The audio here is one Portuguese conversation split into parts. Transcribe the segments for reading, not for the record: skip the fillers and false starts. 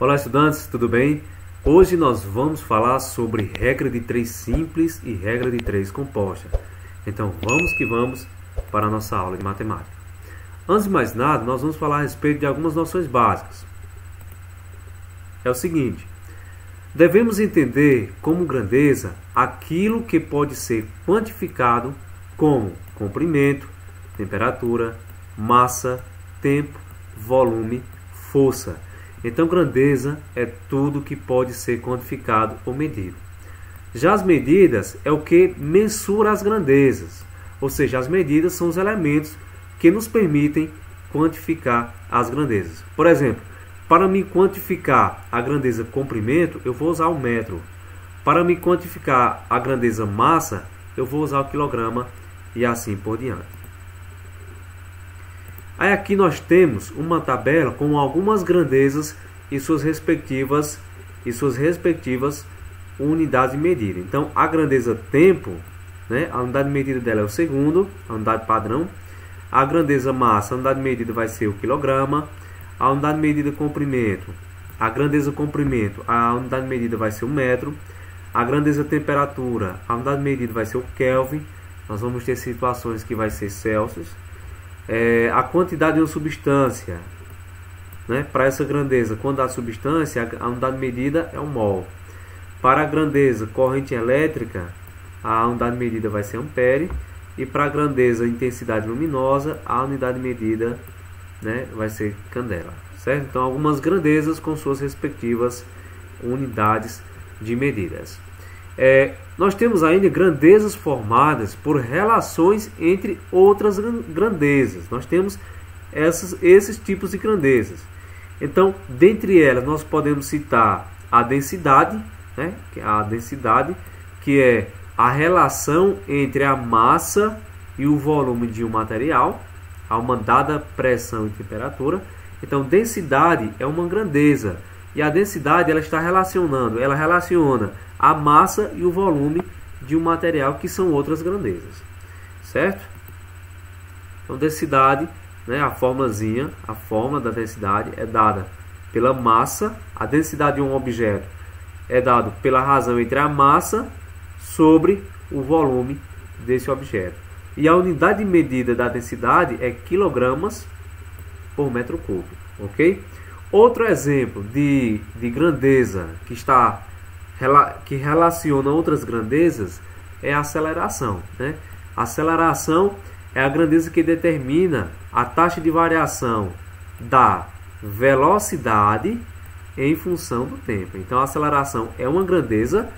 Olá estudantes, tudo bem? Hoje nós vamos falar sobre regra de 3 simples e regra de 3 composta. Então vamos que vamos para a nossa aula de matemática. Antes de mais nada, nós vamos falar a respeito de algumas noções básicas. É o seguinte, devemos entender como grandeza aquilo que pode ser quantificado como comprimento, temperatura, massa, tempo, volume, força. Então, grandeza é tudo que pode ser quantificado ou medido. Já as medidas é o que mensura as grandezas, ou seja, as medidas são os elementos que nos permitem quantificar as grandezas. Por exemplo, para me quantificar a grandeza comprimento, eu vou usar o metro. Para me quantificar a grandeza massa, eu vou usar o quilograma e assim por diante. Aí aqui nós temos uma tabela com algumas grandezas e suas respectivas unidades de medida. Então, a grandeza tempo, né, a unidade de medida dela é o segundo, a unidade padrão. A grandeza massa, a unidade de medida vai ser o quilograma. A unidade de medida comprimento, a grandeza comprimento, a unidade de medida vai ser o metro. A grandeza temperatura, a unidade de medida vai ser o Kelvin. Nós vamos ter situações que vai ser Celsius. A quantidade de uma substância, né? Para essa grandeza, quando a substância, a unidade de medida é o mol. Para a grandeza corrente elétrica, a unidade de medida vai ser ampere. E para a grandeza intensidade luminosa, a unidade de medida, né, vai ser candela, certo? Então, algumas grandezas com suas respectivas unidades de medidas. Nós temos ainda grandezas formadas por relações entre outras grandezas. Nós temos esses tipos de grandezas. Então, dentre elas, nós podemos citar a densidade, né? A densidade, que é a relação entre a massa e o volume de um material a uma dada pressão e temperatura. Então, densidade é uma grandeza. E a densidade ela relaciona a massa e o volume de um material, que são outras grandezas, certo? Então, densidade, né, a fórmula da densidade é dada pela massa. A densidade de um objeto é dada pela razão entre a massa sobre o volume desse objeto. E a unidade de medida da densidade é quilogramas por metro cúbico, ok? Outro exemplo de grandeza que relaciona outras grandezas é a aceleração, né? A aceleração é a grandeza que determina a taxa de variação da velocidade em função do tempo. Então, a aceleração é uma grandeza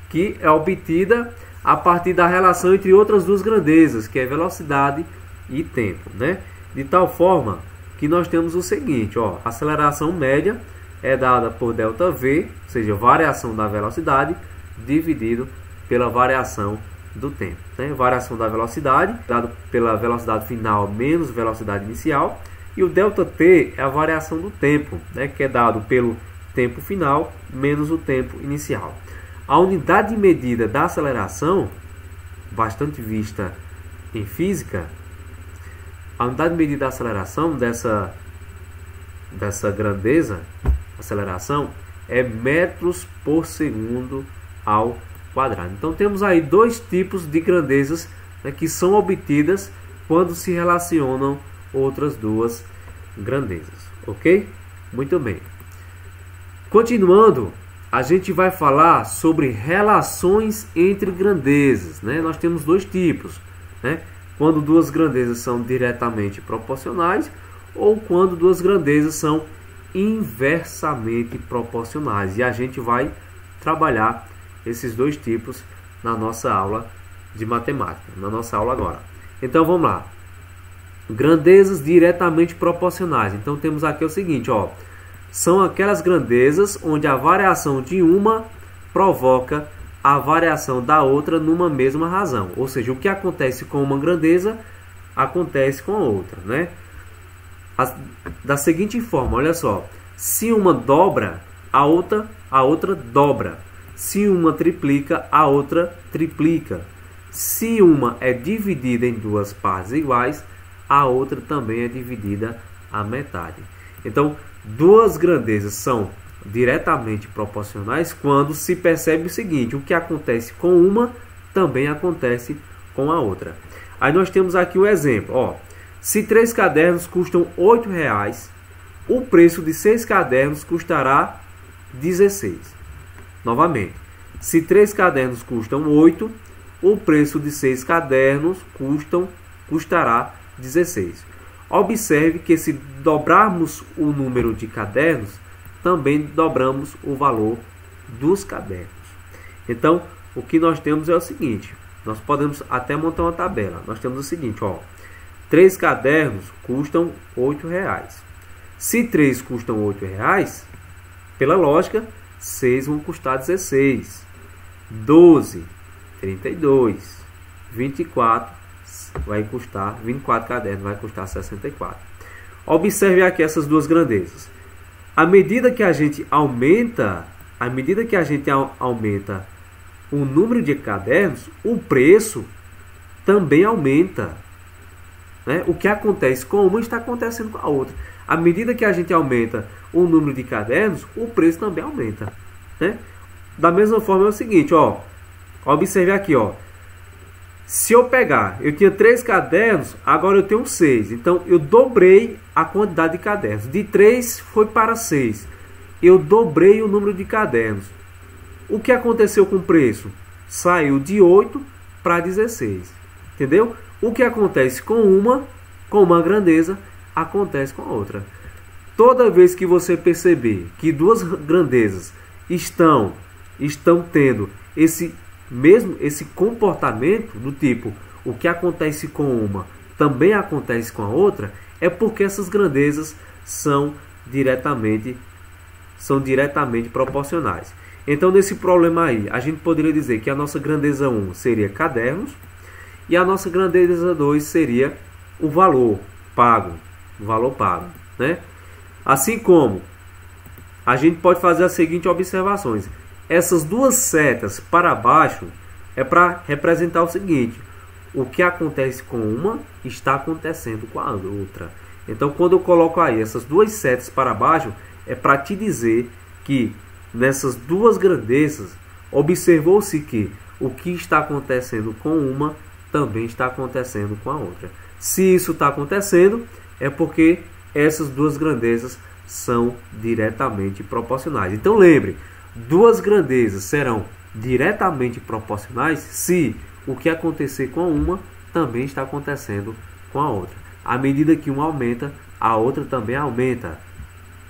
que é obtida a partir da relação entre outras duas grandezas, que é velocidade e tempo, né? De tal forma que nós temos o seguinte, ó, a aceleração média é dada por ΔV, ou seja, variação da velocidade, dividido pela variação do tempo, né? Variação da velocidade, dado pela velocidade final menos velocidade inicial, e o ΔT é a variação do tempo, né? Que é dado pelo tempo final menos o tempo inicial. A unidade de medida da aceleração, bastante vista em física, a unidade de medida da aceleração dessa grandeza, aceleração, é metros por segundo ao quadrado. Então temos aí dois tipos de grandezas, né, que são obtidas quando se relacionam outras duas grandezas, ok? Muito bem. Continuando, a gente vai falar sobre relações entre grandezas, né? Nós temos dois tipos, né? Quando duas grandezas são diretamente proporcionais ou quando duas grandezas são inversamente proporcionais. E a gente vai trabalhar esses dois tipos na nossa aula de matemática, na nossa aula agora. Então vamos lá. Grandezas diretamente proporcionais. Então temos aqui o seguinte, ó. São aquelas grandezas onde a variação de uma provoca a variação da outra numa mesma razão. Ou seja, o que acontece com uma grandeza acontece com a outra, né? Da seguinte forma, olha só. Se uma dobra, a outra dobra. Se uma triplica, a outra triplica. Se uma é dividida em duas partes iguais, a outra também é dividida à metade. Então, duas grandezas são diretamente proporcionais quando se percebe o seguinte: o que acontece com uma também acontece com a outra. Aí nós temos aqui o exemplo, ó. Se 3 cadernos custam R$ 8,00, o preço de 6 cadernos custará 16. Novamente, se 3 cadernos custam 8, o preço de 6 cadernos custará 16. Observe que se dobrarmos o número de cadernos, também dobramos o valor dos cadernos. Então, o que nós temos é o seguinte, nós podemos até montar uma tabela. Nós temos o seguinte, ó, 3 cadernos custam R$ 8,00. Se 3 custam R$ 8,00, pela lógica, 6 vão custar 16. 12, 32, 24 vai custar 24 cadernos, vai custar 64. Observe aqui essas duas grandezas. À medida que a gente aumenta o número de cadernos, o preço também aumenta, né? O que acontece com uma está acontecendo com a outra. À medida que a gente aumenta o número de cadernos, o preço também aumenta, né? Da mesma forma é o seguinte, ó, observe aqui, ó. Se eu tinha 3 cadernos, agora eu tenho 6. Então, eu dobrei a quantidade de cadernos. De 3 foi para 6. Eu dobrei o número de cadernos. O que aconteceu com o preço? Saiu de 8 para 16. Entendeu? O que acontece com uma grandeza, acontece com a outra. Toda vez que você perceber que duas grandezas estão tendo esse comportamento do tipo, o que acontece com uma também acontece com a outra, é porque essas grandezas são diretamente proporcionais. Então, nesse problema aí, a gente poderia dizer que a nossa grandeza 1 seria cadernos e a nossa grandeza 2 seria o valor pago, né? Assim como a gente pode fazer as seguintes observações. Essas duas setas para baixo é para representar o seguinte: o que acontece com uma está acontecendo com a outra. Então, quando eu coloco aí essas duas setas para baixo, é para te dizer que nessas duas grandezas observou-se que o que está acontecendo com uma também está acontecendo com a outra. Se isso está acontecendo, é porque essas duas grandezas são diretamente proporcionais. Então, lembre, duas grandezas serão diretamente proporcionais se o que acontecer com uma também está acontecendo com a outra. À medida que uma aumenta, a outra também aumenta.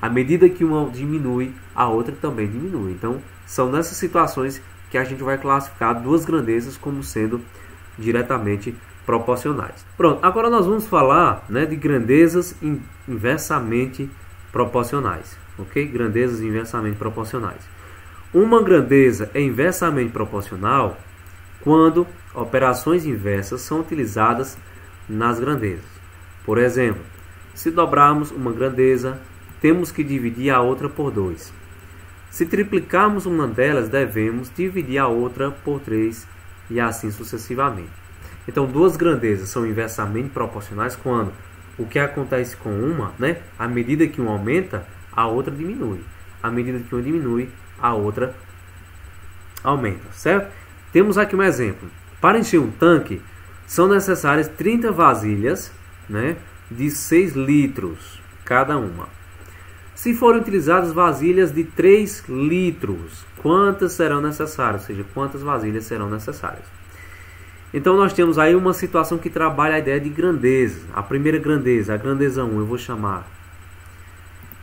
À medida que uma diminui, a outra também diminui. Então, são nessas situações que a gente vai classificar duas grandezas como sendo diretamente proporcionais. Pronto, agora nós vamos falar, né, de grandezas inversamente proporcionais. Ok? Grandezas inversamente proporcionais. Uma grandeza é inversamente proporcional quando operações inversas são utilizadas nas grandezas. Por exemplo, se dobrarmos uma grandeza, temos que dividir a outra por 2. Se triplicarmos uma delas, devemos dividir a outra por 3 e assim sucessivamente. Então, duas grandezas são inversamente proporcionais quando o que acontece com uma, né, à medida que uma aumenta, a outra diminui. À medida que uma diminui, a outra aumenta, certo? Temos aqui um exemplo. Para encher um tanque, são necessárias 30 vasilhas, né, de 6 litros cada uma. Se forem utilizadas vasilhas de 3 litros, quantas serão necessárias? Ou seja, quantas vasilhas serão necessárias? Então, nós temos aí uma situação que trabalha a ideia de grandeza. A primeira grandeza, a grandeza 1,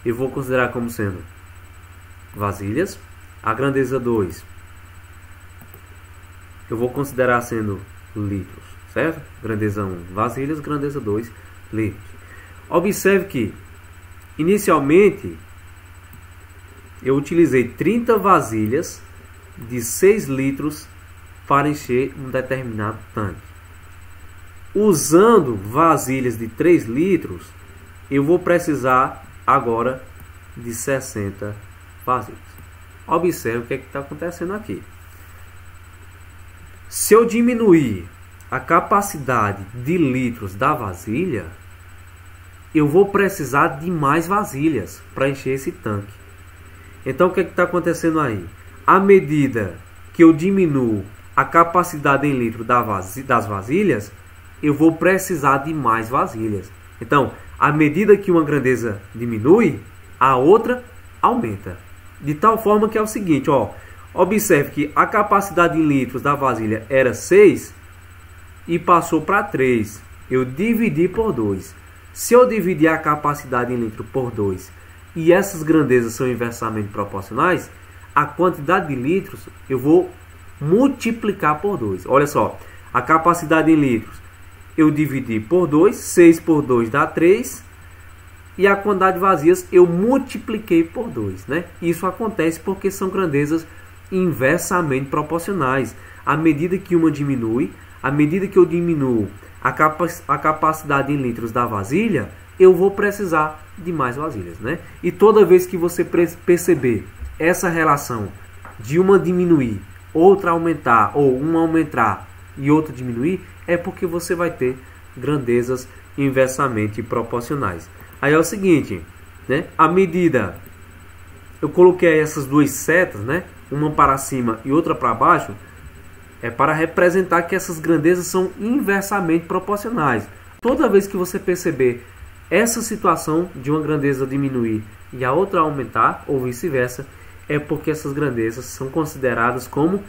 eu vou considerar como sendo vasilhas. A grandeza 2, eu vou considerar sendo litros, certo? Grandeza 1, vasilhas. Grandeza 2, litros. Observe que, inicialmente, eu utilizei 30 vasilhas de 6 litros para encher um determinado tanque. Usando vasilhas de 3 litros, eu vou precisar agora de 60 vasilhas. Observe o que está acontecendo aqui. Se eu diminuir a capacidade de litros da vasilha, eu vou precisar de mais vasilhas para encher esse tanque. Então o que está acontecendo aí? À medida que eu diminuo a capacidade em litro das vasilhas, eu vou precisar de mais vasilhas. Então, à medida que uma grandeza diminui, a outra aumenta. De tal forma que é o seguinte, ó, observe que a capacidade em litros da vasilha era 6 e passou para 3. Eu dividi por 2. Se eu dividir a capacidade em litro por 2 e essas grandezas são inversamente proporcionais, a quantidade de litros eu vou multiplicar por 2. Olha só, a capacidade em litros eu dividi por 2, 6 por 2 dá 3, e a quantidade de vazias eu multipliquei por 2, né? Isso acontece porque são grandezas inversamente proporcionais. À medida que uma diminui, à medida que eu diminuo a capacidade em litros da vasilha, eu vou precisar de mais vasilhas, né? E toda vez que você perceber essa relação de uma diminuir, outra aumentar, ou uma aumentar e outra diminuir, é porque você vai ter grandezas inversamente proporcionais. Aí é o seguinte, né? À medida eu coloquei essas duas setas, né? Uma para cima e outra para baixo, é para representar que essas grandezas são inversamente proporcionais. Toda vez que você perceber essa situação de uma grandeza diminuir e a outra aumentar, ou vice-versa, é porque essas grandezas são consideradas como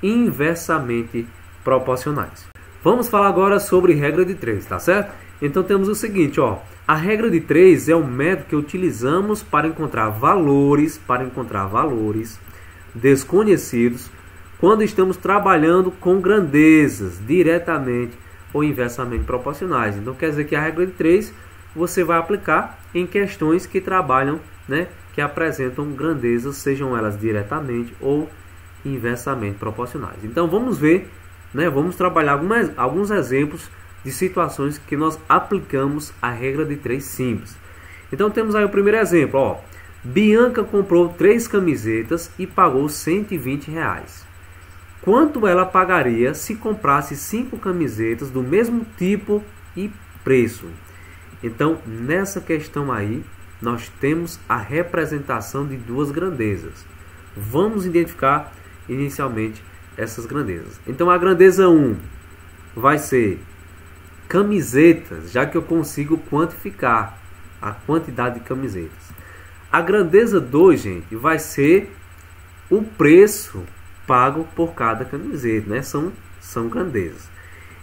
inversamente proporcionais. Vamos falar agora sobre regra de 3, tá certo? Então temos o seguinte, ó, a regra de 3 é o método que utilizamos para encontrar valores desconhecidos quando estamos trabalhando com grandezas diretamente ou inversamente proporcionais. Então quer dizer que a regra de 3 você vai aplicar em questões que trabalham, né, que apresentam grandezas, sejam elas diretamente ou inversamente proporcionais. Então vamos ver, né, vamos trabalhar alguns exemplos de situações que nós aplicamos a regra de 3 simples. Então temos aí o primeiro exemplo, ó. Bianca comprou 3 camisetas e pagou R$120. Quanto ela pagaria se comprasse 5 camisetas do mesmo tipo e preço? Então, nessa questão aí, nós temos a representação de duas grandezas. Vamos identificar inicialmente essas grandezas. Então, a grandeza 1 vai ser camisetas, já que eu consigo quantificar a quantidade de camisetas. A grandeza 2, gente, vai ser o preço pago por cada camiseta, né? São grandezas.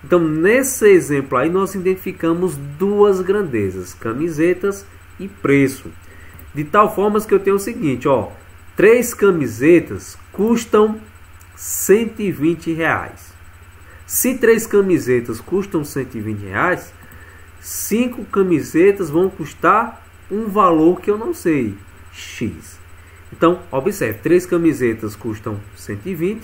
Então, nesse exemplo aí, nós identificamos duas grandezas, camisetas e preço. De tal forma que eu tenho o seguinte, ó, 3 camisetas custam R$120. Se 3 camisetas custam R$120, 5 camisetas vão custar um valor que eu não sei, X. Então, observe, 3 camisetas custam 120,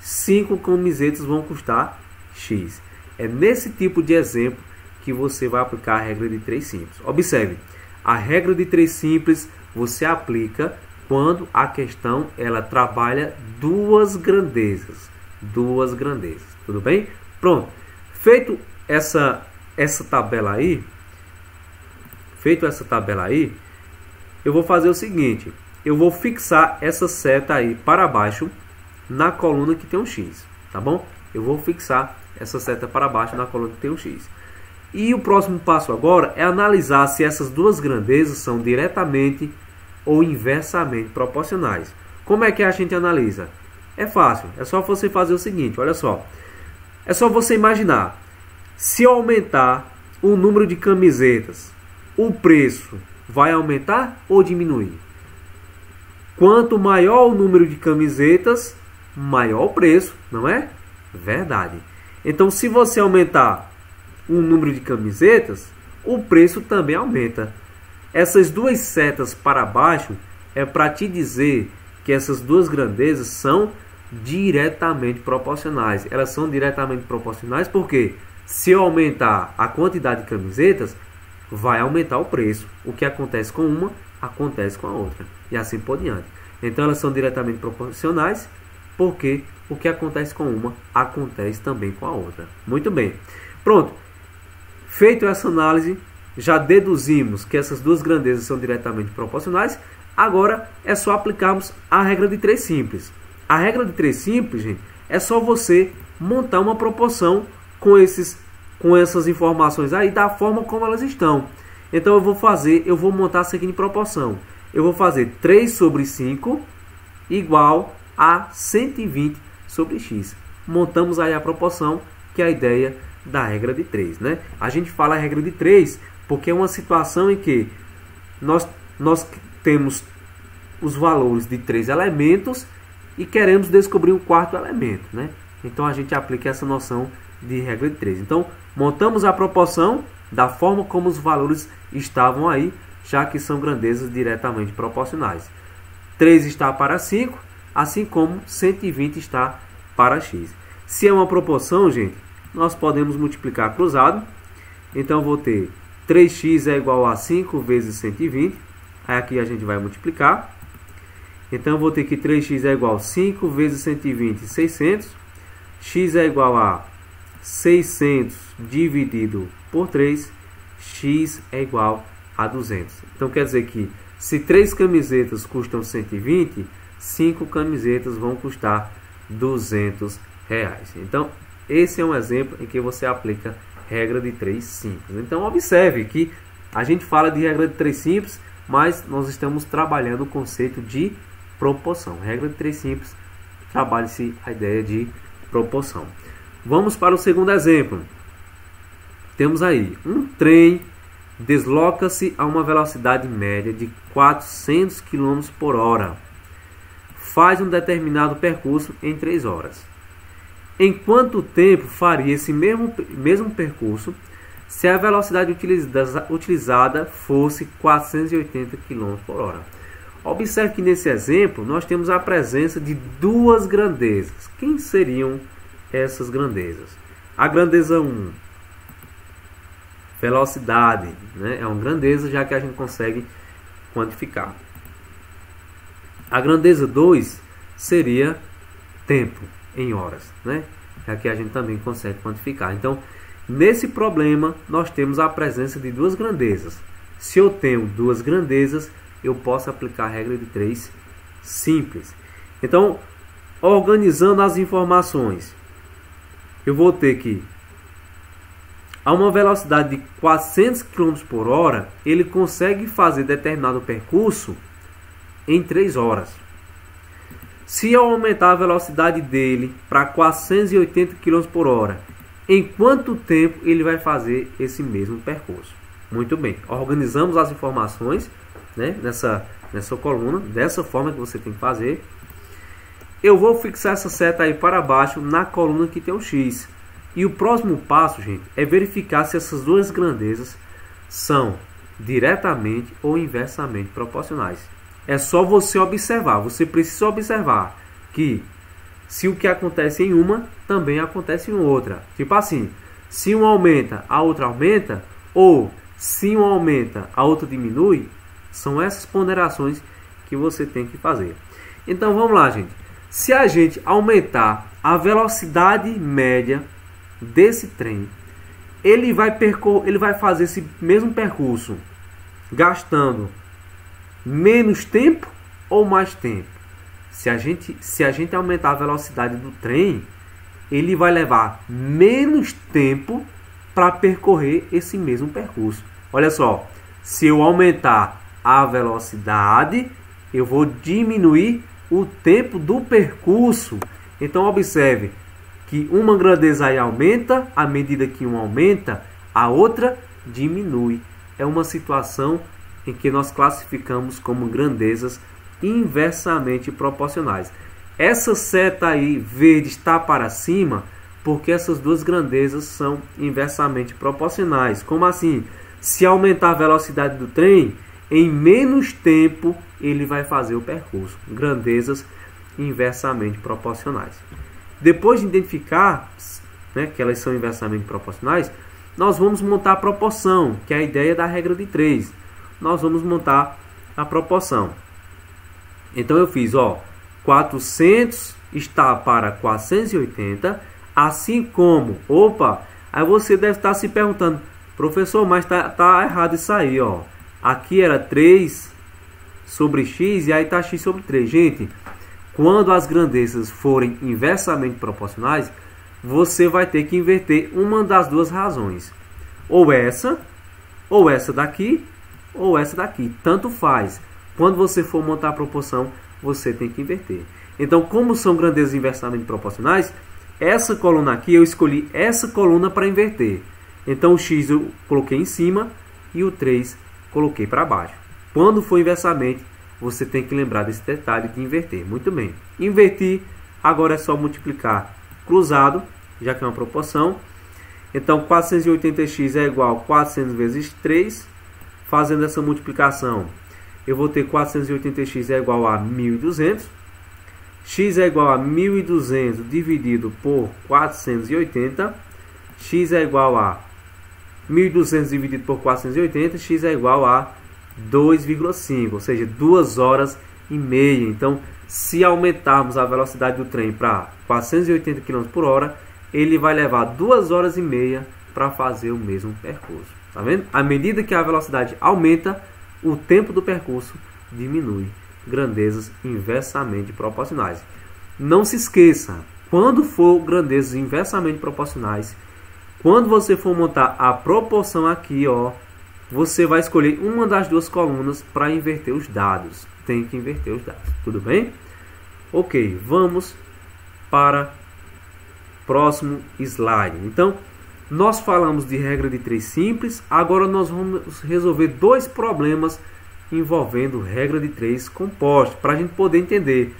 5 camisetas vão custar X. É nesse tipo de exemplo que você vai aplicar a regra de 3 simples. Observe, a regra de 3 simples você aplica quando a questão ela trabalha duas grandezas. Tudo bem? Pronto. Feito essa tabela aí, eu vou fazer o seguinte, eu vou fixar essa seta aí para baixo na coluna que tem um X, tá bom? Eu vou fixar essa seta para baixo na coluna que tem um X. E o próximo passo agora é analisar se essas duas grandezas são diretamente ou inversamente proporcionais. Como é que a gente analisa? É fácil, é só você fazer o seguinte, olha só. É só você imaginar, se eu aumentar o número de camisetas, o preço vai aumentar ou diminuir? Quanto maior o número de camisetas, maior o preço, não é? Verdade. Então, se você aumentar o número de camisetas, o preço também aumenta. Essas duas setas para baixo é para te dizer que essas duas grandezas são diretamente proporcionais. Elas são diretamente proporcionais porque se eu aumentar a quantidade de camisetas, vai aumentar o preço. O que acontece com uma, acontece com a outra. E assim por diante. Então elas são diretamente proporcionais porque o que acontece com uma, acontece também com a outra. Muito bem. Pronto. Feito essa análise, já deduzimos que essas duas grandezas são diretamente proporcionais. Agora é só aplicarmos a regra de 3 simples. A regra de 3 simples, gente, é só você montar uma proporção com essas informações aí da forma como elas estão. Então eu vou montar a seguinte proporção. Eu vou fazer 3 sobre 5 igual a 120 sobre x. Montamos aí a proporção, que é a ideia da regra de 3, né? A gente fala a regra de 3 porque é uma situação em que nós temos os valores de 3 elementos e queremos descobrir um quarto elemento, né? Então a gente aplica essa noção de regra de 3. Então montamos a proporção da forma como os valores estavam aí, já que são grandezas diretamente proporcionais. 3 está para 5, assim como 120 está para x. Se é uma proporção, gente, nós podemos multiplicar cruzado. Então vou ter 3x é igual a 5 vezes 120. Aí aqui a gente vai multiplicar. Então eu vou ter que 3x é igual a 5 vezes 120, 600. X é igual a 600 dividido por 3. X é igual a 200. Então quer dizer que se 3 camisetas custam 120, 5 camisetas vão custar 200 reais. Então esse é um exemplo em que você aplica regra de 3 simples. Então observe que a gente fala de regra de 3 simples, mas nós estamos trabalhando o conceito de proporção. Regra de 3 simples, trabalhe-se a ideia de proporção. Vamos para o segundo exemplo. Temos aí um trem desloca-se a uma velocidade média de 400 km por hora. Faz um determinado percurso em 3 horas. Em quanto tempo faria esse mesmo percurso se a velocidade utilizada fosse 480 km por hora? Observe que nesse exemplo nós temos a presença de duas grandezas. Quem seriam essas grandezas? A grandeza 1, velocidade, né? É uma grandeza, já que a gente consegue quantificar. A grandeza 2 seria tempo em horas, né? Já que a gente também consegue quantificar. Então, nesse problema, nós temos a presença de duas grandezas. Se eu tenho duas grandezas, eu posso aplicar a regra de 3 simples. Então, organizando as informações, eu vou ter que, a uma velocidade de 400 km por hora, ele consegue fazer determinado percurso em 3 horas. Se eu aumentar a velocidade dele para 480 km por hora, em quanto tempo ele vai fazer esse mesmo percurso? Muito bem, organizamos as informações, né, nessa coluna, dessa forma que você tem que fazer. Eu vou fixar essa seta aí para baixo na coluna que tem o x. E o próximo passo, gente, é verificar se essas duas grandezas são diretamente ou inversamente proporcionais. É só você observar, você precisa observar que se o que acontece em uma, também acontece em outra. Tipo assim, se um aumenta, a outra aumenta, ou se um aumenta, a outra diminui, são essas ponderações que você tem que fazer. Então vamos lá, gente. Se a gente aumentar a velocidade média desse trem, ele vai fazer esse mesmo percurso gastando menos tempo ou mais tempo? Se a gente aumentar a velocidade do trem, ele vai levar menos tempo para percorrer esse mesmo percurso. Olha só, se eu aumentar a velocidade, eu vou diminuir o tempo do percurso. Então observe que uma grandeza aí aumenta, à medida que uma aumenta, a outra diminui. É uma situação em que nós classificamos como grandezas inversamente proporcionais. Essa seta aí verde está para cima porque essas duas grandezas são inversamente proporcionais. Como assim? Se aumentar a velocidade do trem, em menos tempo ele vai fazer o percurso. Grandezas inversamente proporcionais. Depois de identificar, né, que elas são inversamente proporcionais, nós vamos montar a proporção, que é a ideia da regra de 3. Nós vamos montar a proporção. Então eu fiz, 400 está para 480, assim como, aí você deve estar se perguntando, Professor, mas tá errado isso aí, ó. Aqui era 3 sobre x e aí tá x sobre 3. Gente, quando as grandezas forem inversamente proporcionais, você vai ter que inverter uma das duas razões. Ou essa daqui, ou essa daqui. Tanto faz. Quando você for montar a proporção, você tem que inverter. Então, como são grandezas inversamente proporcionais, essa coluna aqui, eu escolhi essa coluna para inverter. Então, o x eu coloquei em cima e o 3 coloquei para baixo. Quando for inversamente, você tem que lembrar desse detalhe de inverter. Muito bem. Invertir, agora é só multiplicar cruzado, já que é uma proporção. Então, 480x é igual a 400 vezes 3. Fazendo essa multiplicação, eu vou ter 480x é igual a 1.200. X é igual a 1.200 dividido por 480. X é igual a 1.200 dividido por 480. X é igual a 2,5, ou seja, 2 horas e meia. Então, se aumentarmos a velocidade do trem para 480 km por hora, ele vai levar 2 horas e meia para fazer o mesmo percurso. Tá vendo? À medida que a velocidade aumenta, o tempo do percurso diminui. Grandezas inversamente proporcionais. Não se esqueça, quando for grandezas inversamente proporcionais, quando você for montar a proporção aqui, ó, você vai escolher uma das duas colunas para inverter os dados. Tem que inverter os dados, tudo bem? Ok, vamos para o próximo slide. Então, nós falamos de regra de 3 simples, agora nós vamos resolver dois problemas envolvendo regra de 3 composta, para a gente poder entender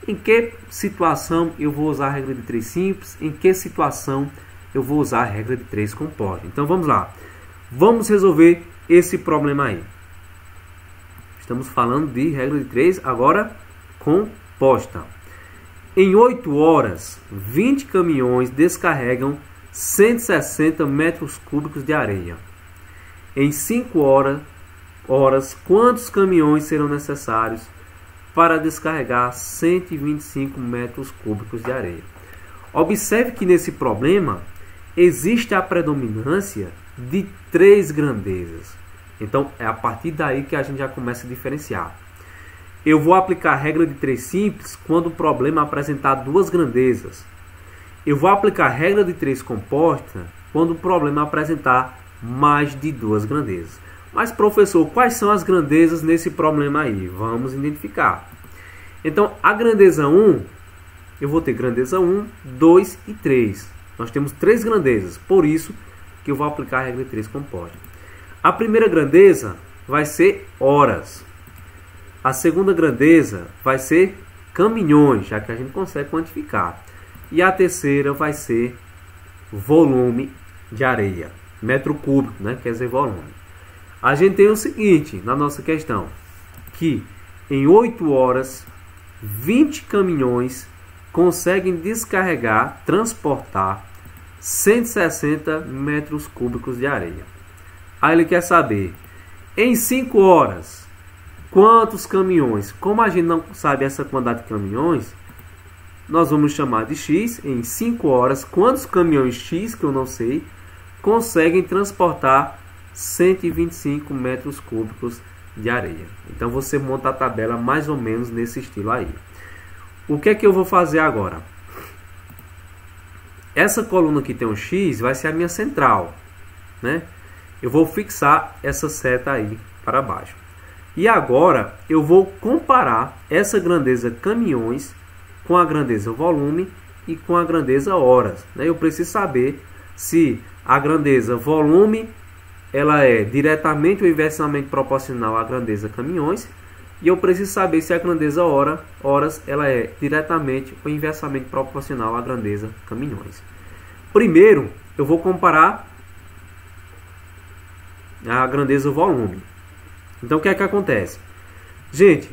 em que situação eu vou usar a regra de 3 simples, em que situação eu vou usar a regra de 3 composta. Então vamos lá, vamos resolver esse problema aí. Estamos falando de regra de 3 agora composta. Em 8 horas, 20 caminhões descarregam 160 metros cúbicos de areia. Em 5 horas, quantos caminhões serão necessários para descarregar 125 metros cúbicos de areia? Observe que nesse problema existe a predominância de 3 grandezas. Então é a partir daí que a gente já começa a diferenciar. Eu vou aplicar a regra de 3 simples quando o problema apresentar 2 grandezas. Eu vou aplicar a regra de 3 composta quando o problema apresentar mais de 2 grandezas. Mas, professor, quais são as grandezas nesse problema aí? Vamos identificar. Então, a grandeza 1, eu vou ter grandeza 1, 2 e 3. Nós temos 3 grandezas, por isso que eu vou aplicar a regra de 3 composta. A primeira grandeza vai ser horas. A segunda grandeza vai ser caminhões, já que a gente consegue quantificar. E a terceira vai ser volume de areia, metro cúbico, né? Quer dizer volume. A gente tem o seguinte na nossa questão, que em 8 horas, 20 caminhões conseguem descarregar, transportar 160 metros cúbicos de areia. Aí ele quer saber, em 5 horas, quantos caminhões? Como a gente não sabe essa quantidade de caminhões, nós vamos chamar de X. Em 5 horas, quantos caminhões X, que eu não sei, conseguem transportar 125 metros cúbicos de areia. Então você monta a tabela mais ou menos nesse estilo aí. O que é que eu vou fazer agora? Essa coluna que tem um X vai ser a minha central, né? Eu vou fixar essa seta aí para baixo. E agora eu vou comparar essa grandeza caminhões com a grandeza volume e com a grandeza horas, né? Eu preciso saber se a grandeza volume ela é diretamente ou inversamente proporcional à grandeza caminhões, e eu preciso saber se a grandeza horas ela é diretamente ou inversamente proporcional à grandeza caminhões. Primeiro eu vou comparar a grandeza volume. Então o que é que acontece? Gente,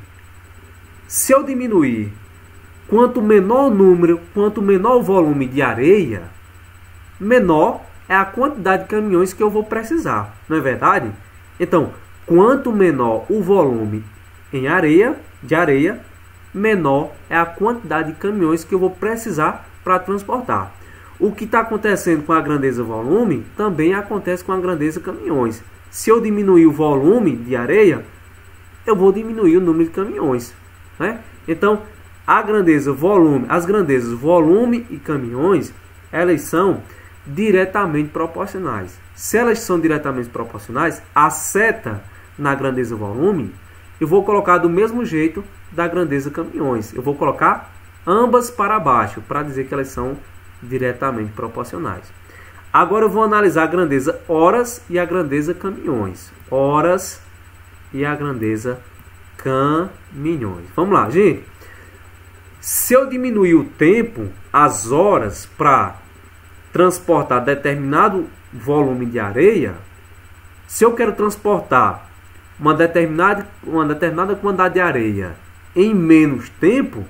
se eu diminuir, quanto menor o número, quanto menor o volume de areia, menor é a quantidade de caminhões que eu vou precisar, não é verdade? Então, quanto menor o volume de areia, menor é a quantidade de caminhões que eu vou precisar para transportar. O que está acontecendo com a grandeza volume também acontece com a grandeza caminhões. Se eu diminuir o volume de areia, eu vou diminuir o número de caminhões, né? Então, a grandeza volume, as grandezas volume e caminhões, elas são diretamente proporcionais. Se elas são diretamente proporcionais, a seta na grandeza volume, eu vou colocar do mesmo jeito da grandeza caminhões. Eu vou colocar ambas para baixo, para dizer que elas são diretamente proporcionais. Agora eu vou analisar a grandeza horas e a grandeza caminhões. Horas e a grandeza caminhões. Vamos lá, gente. Se eu diminuir o tempo, as horas, para transportar determinado volume de areia, se eu quero transportar uma determinada quantidade de areia em menos tempo,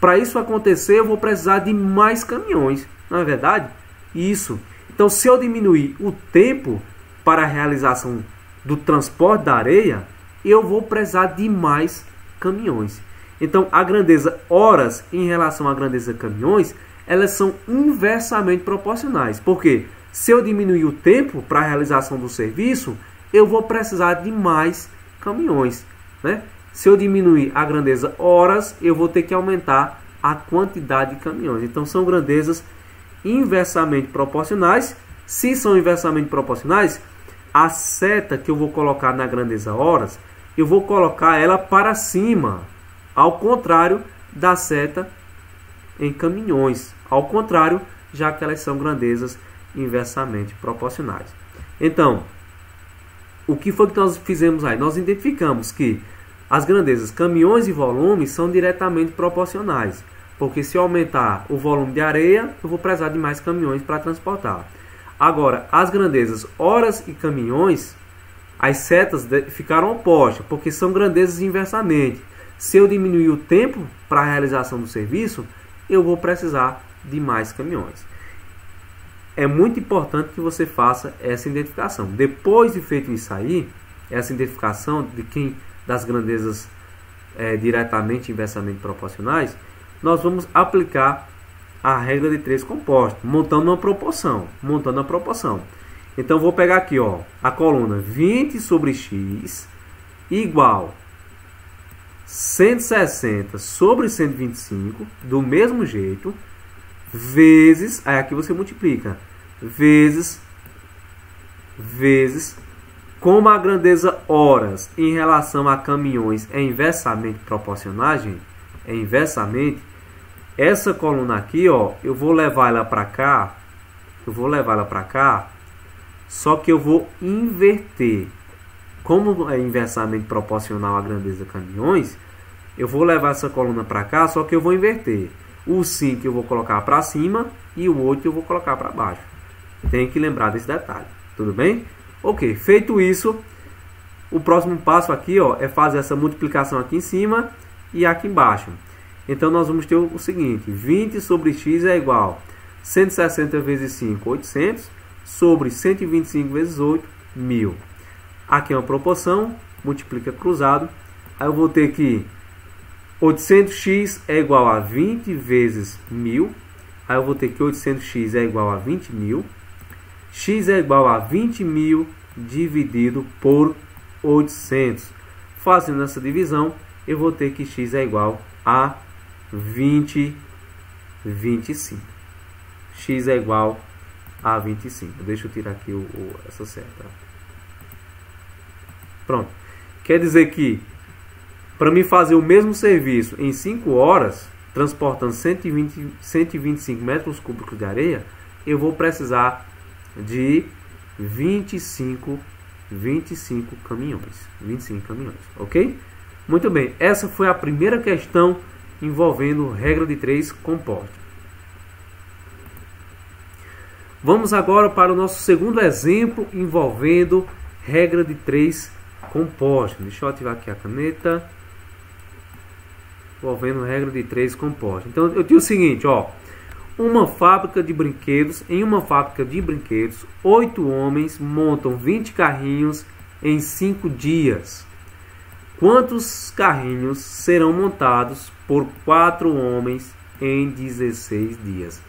para isso acontecer eu vou precisar de mais caminhões, não é verdade? Isso. Então, se eu diminuir o tempo para a realização do transporte da areia, eu vou precisar de mais caminhões. Então, a grandeza horas em relação à grandeza caminhões, elas são inversamente proporcionais. Por quê? Se eu diminuir o tempo para a realização do serviço, eu vou precisar de mais caminhões, né? Se eu diminuir a grandeza horas, eu vou ter que aumentar a quantidade de caminhões. Então, são grandezas inversamente proporcionais. Se são inversamente proporcionais, a seta que eu vou colocar na grandeza horas, eu vou colocar ela para cima, ao contrário da seta em caminhões. Ao contrário, já que elas são grandezas inversamente proporcionais. Então, o que foi que nós fizemos aí? Nós identificamos que as grandezas caminhões e volumes são diretamente proporcionais. Porque se eu aumentar o volume de areia, eu vou precisar de mais caminhões para transportar. Agora, as grandezas horas e caminhões, as setas ficaram opostas, porque são grandezas inversamente. Se eu diminuir o tempo para a realização do serviço, eu vou precisar de mais caminhões. É muito importante que você faça essa identificação. Depois de feito isso aí, essa identificação das grandezas diretamente e inversamente proporcionais, nós vamos aplicar a regra de 3 compostos, montando uma proporção. Então, vou pegar aqui, ó, a coluna 20 sobre x igual 160 sobre 125, do mesmo jeito, vezes, aí aqui você multiplica, vezes, como a grandeza horas em relação a caminhões é inversamente proporcional, gente, é inversamente, essa coluna aqui, ó, eu vou levar ela para cá, só que eu vou inverter. Como é inversamente proporcional à grandeza caminhões, eu vou levar essa coluna para cá, só que eu vou inverter. O 5 eu vou colocar para cima e o 8 eu vou colocar para baixo. Tem que lembrar desse detalhe, tudo bem? Ok, feito isso, o próximo passo aqui, ó, é fazer essa multiplicação aqui em cima e aqui embaixo. Então, nós vamos ter o seguinte, 20 sobre x é igual a 160 vezes 5, 800, sobre 125 vezes 8, 1000. Aqui é uma proporção, multiplica cruzado, aí eu vou ter que 800x é igual a 20 vezes 1000, aí eu vou ter que 800x é igual a 20.000, x é igual a 20.000 dividido por 800. Fazendo essa divisão, eu vou ter que x é igual a 25. X é igual a 25. Deixa eu tirar aqui essa seta. Pronto. Quer dizer que para mim fazer o mesmo serviço em 5 horas, transportando 125 metros cúbicos de areia, eu vou precisar de 25 caminhões. 25 caminhões, ok? Muito bem, essa foi a primeira questão envolvendo regra de 3 compostos. Vamos agora para o nosso segundo exemplo envolvendo regra de 3 compostos. Deixa eu ativar aqui a caneta. Envolvendo regra de 3 compostos. Então, eu tenho o seguinte, ó. Em uma fábrica de brinquedos, 8 homens montam 20 carrinhos em 5 dias. Quantos carrinhos serão montados por 4 homens em 16 dias?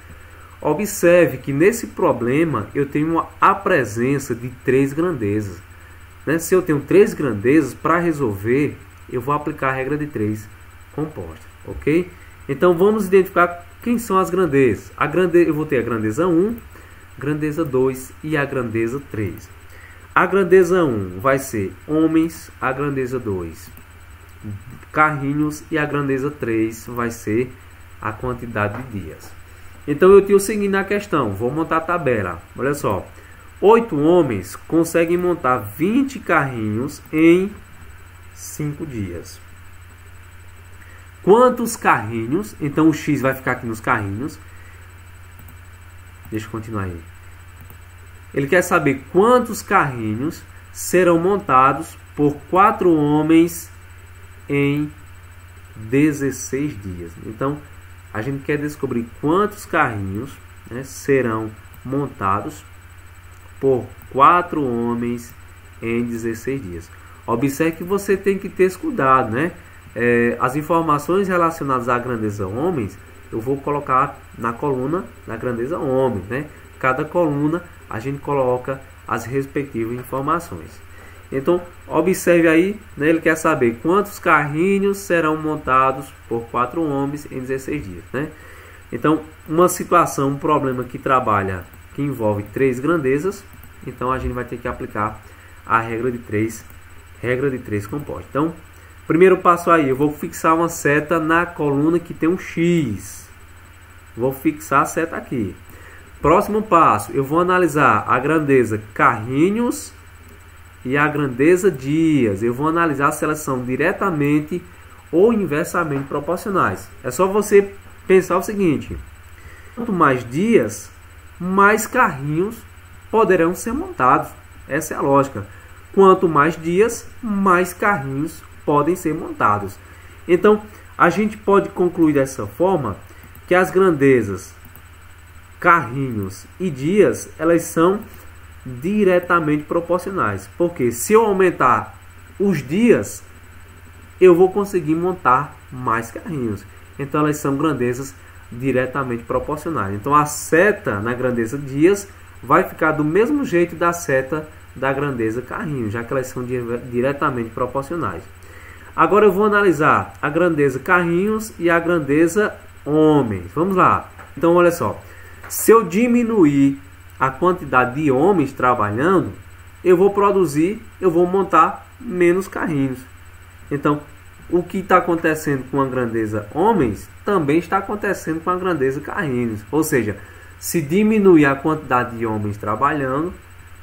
Observe que nesse problema eu tenho a presença de 3 grandezas. Né? Se eu tenho 3 grandezas, para resolver, eu vou aplicar a regra de 3 composta. Ok? Então vamos identificar quem são as grandezas. Eu vou ter a grandeza 1, grandeza 2 e a grandeza 3. A grandeza 1 vai ser homens, a grandeza 2 carrinhos e a grandeza 3 vai ser a quantidade de dias. Então eu tenho o seguinte na questão, vou montar a tabela. Olha só, 8 homens conseguem montar 20 carrinhos em 5 dias. Quantos carrinhos? Então o X vai ficar aqui nos carrinhos. Deixa eu continuar aí. Ele quer saber quantos carrinhos serão montados por 4 homens em 16 dias. Então a gente quer descobrir quantos carrinhos, né, serão montados por 4 homens em 16 dias. Observe que você tem que ter esse cuidado, né? As informações relacionadas à grandeza homens, eu vou colocar na coluna da grandeza homens, né? Cada coluna a gente coloca as respectivas informações. Então, observe aí, né, ele quer saber quantos carrinhos serão montados por 4 homens em 16 dias. Né? Então, uma situação, um problema que envolve 3 grandezas, então a gente vai ter que aplicar a regra de 3 composta. Então, primeiro passo aí, eu vou fixar uma seta na coluna que tem um X. Vou fixar a seta aqui. Próximo passo, eu vou analisar a grandeza carrinhos e a grandeza dias. Eu vou analisar se elas são diretamente ou inversamente proporcionais. É só você pensar o seguinte: quanto mais dias, mais carrinhos poderão ser montados. Essa é a lógica. Quanto mais dias, mais carrinhos podem ser montados. Então, a gente pode concluir dessa forma que as grandezas carrinhos e dias, elas são diretamente proporcionais, porque se eu aumentar os dias, eu vou conseguir montar mais carrinhos. Então elas são grandezas diretamente proporcionais. Então a seta na grandeza dias vai ficar do mesmo jeito da seta da grandeza carrinhos, já que elas são diretamente proporcionais. Agora eu vou analisar a grandeza carrinhos e a grandeza homens. Vamos lá. Então olha só, se eu diminuir a quantidade de homens trabalhando, eu vou montar menos carrinhos. Então, o que está acontecendo com a grandeza homens, também está acontecendo com a grandeza carrinhos. Ou seja, se diminuir a quantidade de homens trabalhando,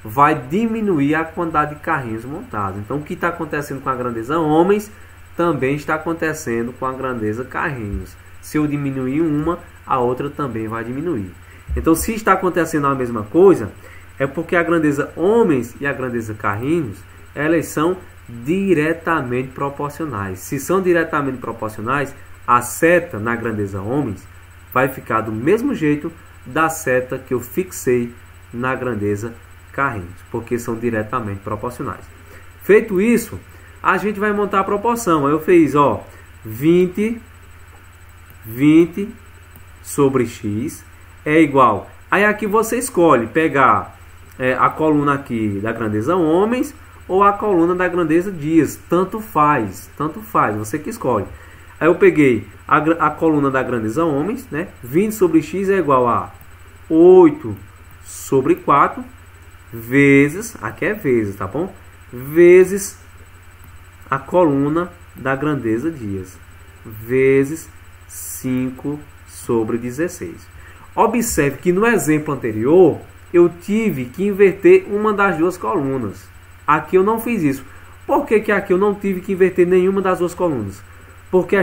vai diminuir a quantidade de carrinhos montados. Então, o que está acontecendo com a grandeza homens, também está acontecendo com a grandeza carrinhos. Se eu diminuir uma, a outra também vai diminuir. Então, se está acontecendo a mesma coisa, é porque a grandeza homens e a grandeza carrinhos, elas são diretamente proporcionais. Se são diretamente proporcionais, a seta na grandeza homens vai ficar do mesmo jeito da seta que eu fixei na grandeza carrinhos, porque são diretamente proporcionais. Feito isso, a gente vai montar a proporção. Aí eu fiz, ó, 20 sobre x é igual. Aí aqui você escolhe pegar a coluna aqui da grandeza homens ou a coluna da grandeza dias. Tanto faz, você que escolhe. Aí eu peguei a coluna da grandeza homens, né? 20 sobre x é igual a 8 sobre 4 vezes, aqui é vezes, tá bom? Vezes a coluna da grandeza dias, vezes 5 sobre 16. Observe que no exemplo anterior, eu tive que inverter uma das duas colunas. Aqui eu não fiz isso. Por que que aqui eu não tive que inverter nenhuma das duas colunas? Porque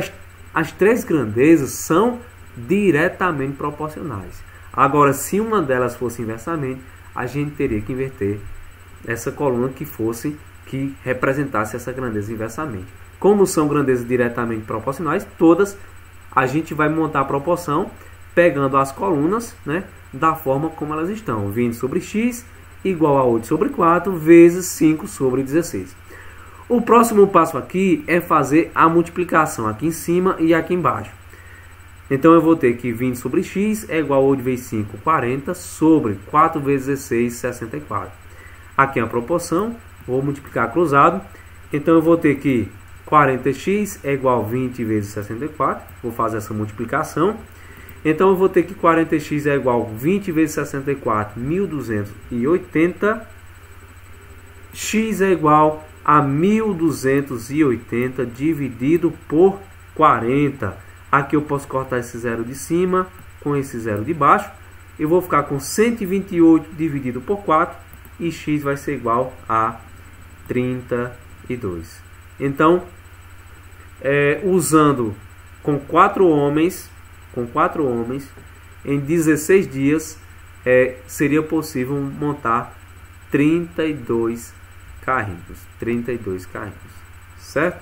as 3 grandezas são diretamente proporcionais. Agora, se uma delas fosse inversamente, a gente teria que inverter essa coluna que representasse essa grandeza inversamente. Como são grandezas diretamente proporcionais, todas a gente vai montar a proporção pegando as colunas, né, da forma como elas estão. 20 sobre x igual a 8 sobre 4 vezes 5 sobre 16. O próximo passo aqui é fazer a multiplicação aqui em cima e aqui embaixo. Então eu vou ter que 20 sobre x é igual a 8 vezes 5, 40, sobre 4 vezes 16, 64. Aqui é a proporção, vou multiplicar cruzado. Então eu vou ter que 40x é igual a 20 vezes 64. Vou fazer essa multiplicação. Então eu vou ter que 40x é igual a 20 vezes 64, 1280. X é igual a 1280 dividido por 40. Aqui eu posso cortar esse zero de cima com esse zero de baixo. Eu vou ficar com 128 dividido por 4. E x vai ser igual a 32. Então, usando com 4 homens, em 16 dias, seria possível montar 32 carrinhos. 32 carrinhos. Certo?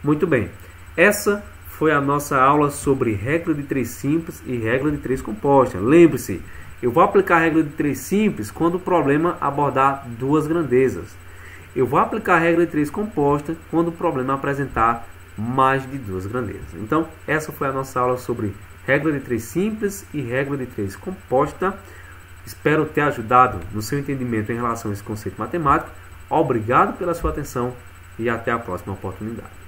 Muito bem. Essa foi a nossa aula sobre regra de 3 simples e regra de 3 composta. Lembre-se, eu vou aplicar a regra de 3 simples quando o problema abordar duas grandezas. Eu vou aplicar a regra de 3 composta quando o problema apresentar mais de duas grandezas. Então, essa foi a nossa aula sobre regra de 3 simples e regra de 3 composta. Espero ter ajudado no seu entendimento em relação a esse conceito matemático. Obrigado pela sua atenção e até a próxima oportunidade.